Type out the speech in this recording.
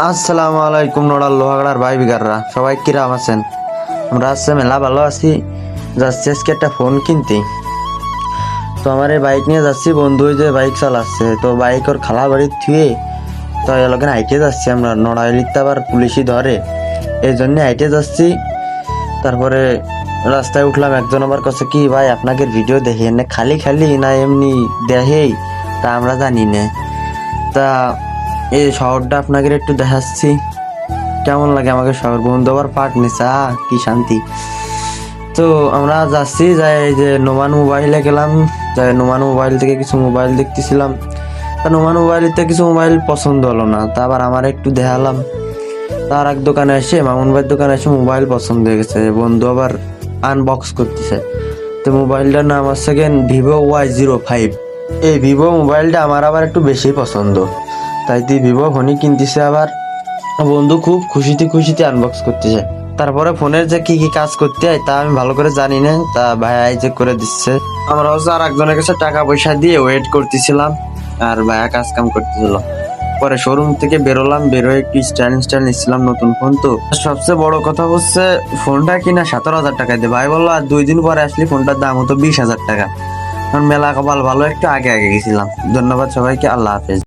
আসসালামু আলাইকুম নোড়াল লোহাগড়ার ভাই বিগাররা সবাই কিরাম আছেন? আমরা আজকে মেলা ভালো আছি। যাচ্ছি আজকে একটা ফোন কিনতে। তো আমার এই বাইক নিয়ে যাচ্ছি, বন্ধু যে বাইক চালাচ্ছে, তো বাইক ওর খালা বাড়ির থুয়ে তো এলাকায় হাইটে যাচ্ছি। আমরা নড়াইলিতে আবার পুলিশই ধরে, এই জন্যে হাইটে যাচ্ছি। তারপরে রাস্তায় উঠলাম, একজন আবার কাছে কি ভাই আপনাকে ভিডিও দেখি না খালি খালি না এমনি দেখেই, তা আমরা জানি না। তা এই শহরটা আপনাকে একটু দেখাচ্ছি, কেমন লাগে আমাকে শহর। বন্ধু আবার পাট নিচা, কি শান্তি। তো আমরা যাচ্ছি, যাই এই যে নোমান মোবাইলে গেলাম। যাই নোমান মোবাইল থেকে কিছু মোবাইল দেখতেছিলাম। তা নোমান মোবাইলতে কিছু মোবাইল পছন্দ হলো না, তা আবার আমার একটু দেখালাম। তার এক দোকানে এসে, মামুন ভাইয়ের দোকানে এসে মোবাইল পছন্দ হয়ে গেছে। বন্ধু আবার আনবক্স করতেছে। তো মোবাইলটার নাম হচ্ছে Vivo Y05। এই ভিভো মোবাইলটা আমার আবার একটু বেশি পছন্দ, তাই তুই ভিভো ফোনই কিনতেছে। আবার বন্ধু খুব খুশিতে খুশিতে আনবক্স করতেছে। তারপরে ফোনের যে কি কি কাজ করতে হয় তা আমি ভালো করে জানি না, তা ভাইয়া যে করে দিচ্ছে। আমরা হচ্ছে আর একজনের কাছে টাকা পয়সা দিয়ে ওয়েট করতেছিলাম, আর ভাইয়া কাজ কাম করতেছিল। পরে শোরুম থেকে বেরোলাম, বেরোয় একটু স্টাইল নিচ্ছিলাম, নতুন ফোন তো। সবচেয়ে বড় কথা হচ্ছে ফোনটা কিনা 17,000 টাকা দিয়ে। ভাই বললো আর 2 দিন পরে আসলে ফোনটার দাম হতো 20,000 টাকা। কারণ মেলা কপাল ভালো, একটু আগে আগে গেছিলাম। ধন্যবাদ সবাইকে, আল্লাহ হাফেজ।